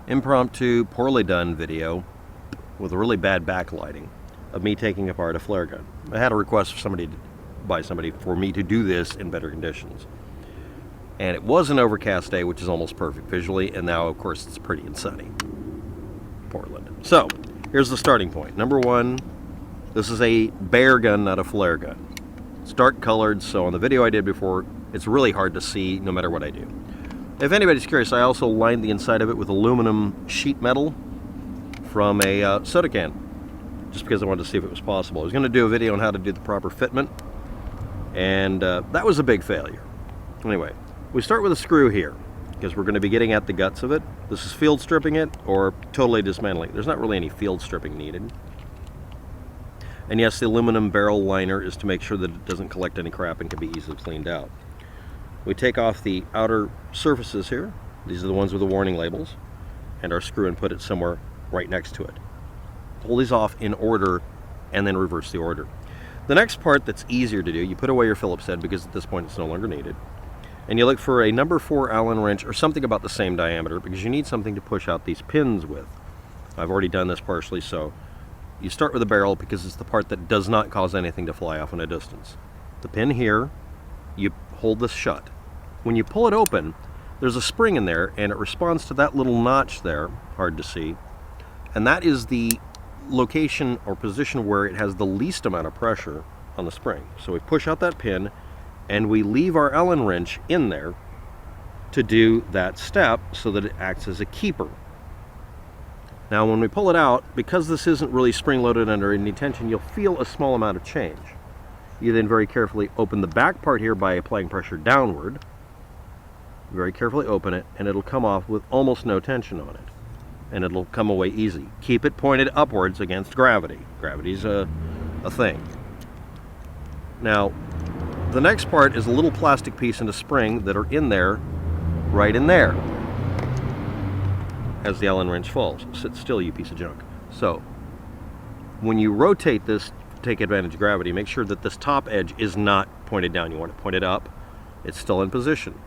impromptu, poorly done video with a really bad backlighting of me taking apart a flare gun. I had a request by somebody for me to do this in better conditions. And it was an overcast day, which is almost perfect visually, and now, of course, it's pretty and sunny. Portland. So, here's the starting point. Number one, this is a bare gun, not a flare gun. It's dark colored, so on the video I did before, it's really hard to see no matter what I do. If anybody's curious, I also lined the inside of it with aluminum sheet metal from a soda can, just because I wanted to see if it was possible. I was going to do a video on how to do the proper fitment, and that was a big failure. Anyway, we start with a screw here, because we're going to be getting at the guts of it. This is field stripping it, or totally dismantling. There's not really any field stripping needed. And yes, the aluminum barrel liner is to make sure that it doesn't collect any crap and can be easily cleaned out. We take off the outer surfaces here. These are the ones with the warning labels, and our screw and put it somewhere right next to it. Pull these off in order and then reverse the order. The next part that's easier to do, you put away your Phillips head because at this point it's no longer needed. And you look for a number 4 Allen wrench or something about the same diameter because you need something to push out these pins with. I've already done this partially, so you start with the barrel because it's the part that does not cause anything to fly off in a distance. The pin here, you hold this shut. When you pull it open, there's a spring in there and it responds to that little notch there, hard to see, and that is the location or position where it has the least amount of pressure on the spring. So we push out that pin and we leave our Allen wrench in there to do that step so that it acts as a keeper. Now when we pull it out, because this isn't really spring-loaded under any tension, you'll feel a small amount of change. You then very carefully open the back part here by applying pressure downward. Very carefully open it, and it'll come off with almost no tension on it. And it'll come away easy. Keep it pointed upwards against gravity. Gravity's a thing. Now, the next part is a little plastic piece and a spring that are in there, right in there, as the Allen wrench falls. Sit still, you piece of junk. So, when you rotate this, take advantage of gravity, make sure that this top edge is not pointed down. You want it pointed up. It's still in position,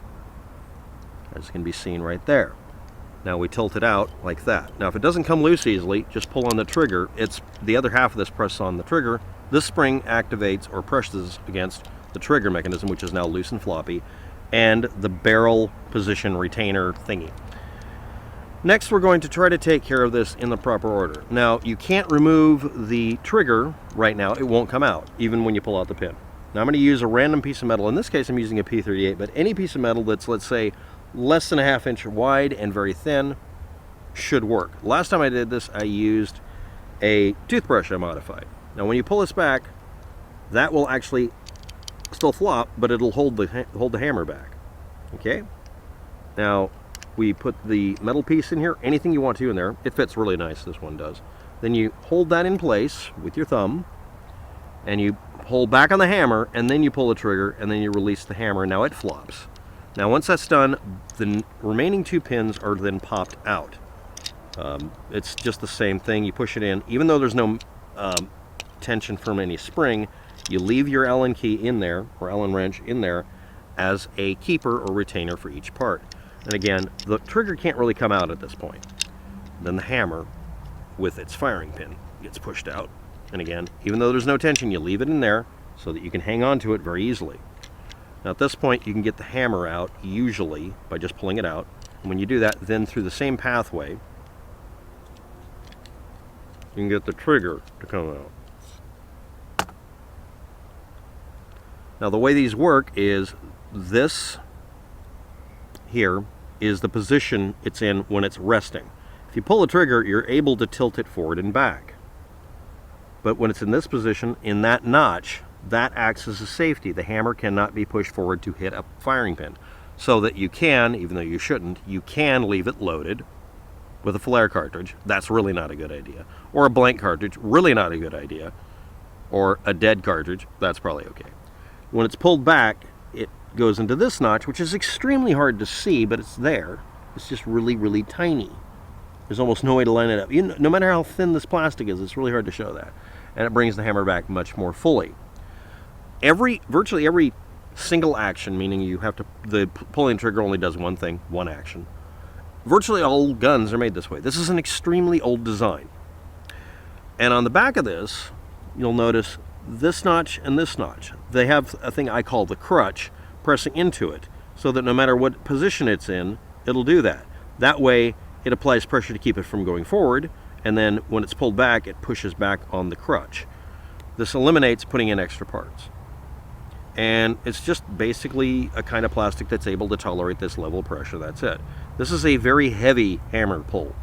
as can be seen right there. Now we tilt it out like that. Now if it doesn't come loose easily, just pull on the trigger. It's the other half of this press on the trigger. This spring activates or presses against the trigger mechanism, which is now loose and floppy, and the barrel position retainer thingy. Next, we're going to try to take care of this in the proper order. Now, you can't remove the trigger right now. It won't come out, even when you pull out the pin. Now, I'm going to use a random piece of metal. In this case, I'm using a P38, but any piece of metal that's, let's say, less than a ½ inch wide and very thin should work. Last time I did this, I used a toothbrush I modified. Now, when you pull this back, that will actually still flop, but it'll hold the hammer back. Okay? Now, we put the metal piece in here, anything you want to in there. It fits really nice, this one does. Then you hold that in place with your thumb, and you pull back on the hammer, and then you pull the trigger, and then you release the hammer, and now it flops. Now once that's done, the remaining 2 pins are then popped out. It's just the same thing. You push it in. Even though there's no tension from any spring, you leave your Allen key in there, or Allen wrench in there, as a keeper or retainer for each part. And again, the trigger can't really come out at this point. Then the hammer, with its firing pin, gets pushed out. And again, even though there's no tension, you leave it in there so that you can hang on to it very easily. Now at this point, you can get the hammer out, usually, by just pulling it out. And when you do that, then through the same pathway, you can get the trigger to come out. Now the way these work is this here is the position it's in when it's resting. If you pull the trigger, you're able to tilt it forward and back. But when it's in this position, in that notch, that acts as a safety. The hammer cannot be pushed forward to hit a firing pin. So that you can, even though you shouldn't, you can leave it loaded with a flare cartridge. That's really not a good idea. Or a blank cartridge, really not a good idea. Or a dead cartridge, that's probably okay. When it's pulled back, it goes into this notch, which is extremely hard to see, but it's there. It's just really, really tiny. There's almost no way to line it up. No matter how thin this plastic is, it's really hard to show that. And it brings the hammer back much more fully. Virtually every single action, meaning you have to, the pulling trigger only does one thing, one action. Virtually all guns are made this way. This is an extremely old design. And on the back of this, you'll notice this notch and this notch. They have a thing I call the crutch pressing into it, so that no matter what position it's in, it'll do that. That way, it applies pressure to keep it from going forward, and then when it's pulled back, it pushes back on the crutch. This eliminates putting in extra parts. And it's just basically a kind of plastic that's able to tolerate this level of pressure. That's it. This is a very heavy hammer pull.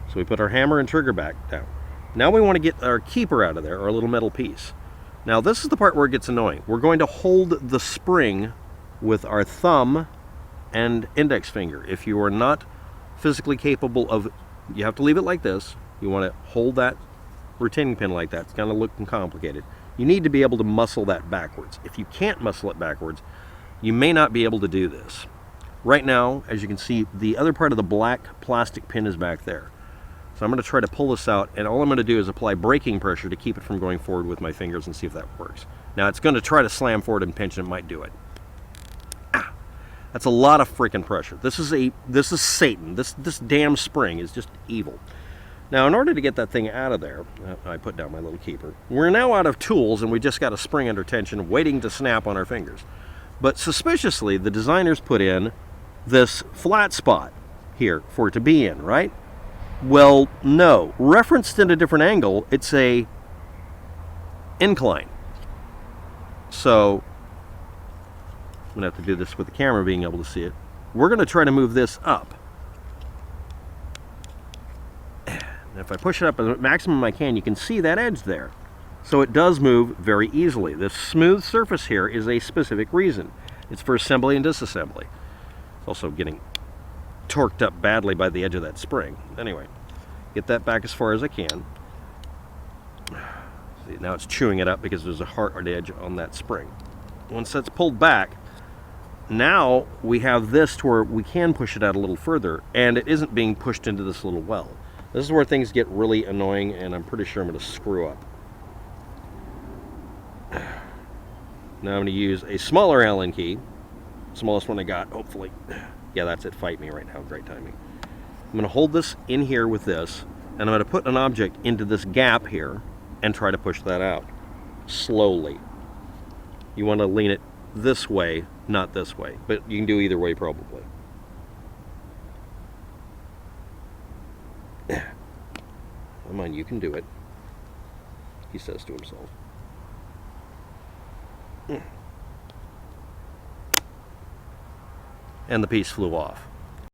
So we put our hammer and trigger back down. Now we want to get our keeper out of there, our little metal piece. Now this is the part where it gets annoying. We're going to hold the spring with our thumb and index finger. If you are not physically capable of, you have to leave it like this. You want to hold that retaining pin like that. It's kind of looking complicated. You need to be able to muscle that backwards. If you can't muscle it backwards, you may not be able to do this. Right now, as you can see, the other part of the black plastic pin is back there. So I'm going to try to pull this out, and all I'm going to do is apply braking pressure to keep it from going forward with my fingers and see if that works. Now it's going to try to slam forward and pinch, and it might do it. Ah, that's a lot of freaking pressure. This is Satan. This damn spring is just evil. Now, in order to get that thing out of there, I put down my little keeper. We're now out of tools, and we just got a spring under tension waiting to snap on our fingers. But suspiciously, the designers put in this flat spot here for it to be in, right? Well, no. Referenced in a different angle, it's a incline. So, I'm going to have to do this with the camera being able to see it. We're going to try to move this up. If I push it up as maximum I can, you can see that edge there. So it does move very easily. This smooth surface here is a specific reason. It's for assembly and disassembly. It's also getting torqued up badly by the edge of that spring. Anyway, get that back as far as I can. See, now it's chewing it up because there's a hard edge on that spring. Once that's pulled back, now we have this to where we can push it out a little further, and it isn't being pushed into this little well. This is where things get really annoying, and I'm pretty sure I'm going to screw up. Now I'm going to use a smaller Allen key, smallest one I got, hopefully. Yeah, that's it. Fight me right now. Great timing. I'm going to hold this in here with this, and I'm going to put an object into this gap here and try to push that out slowly. You want to lean it this way, not this way, but you can do either way probably. Come on, you can do it, he says to himself. And the piece flew off.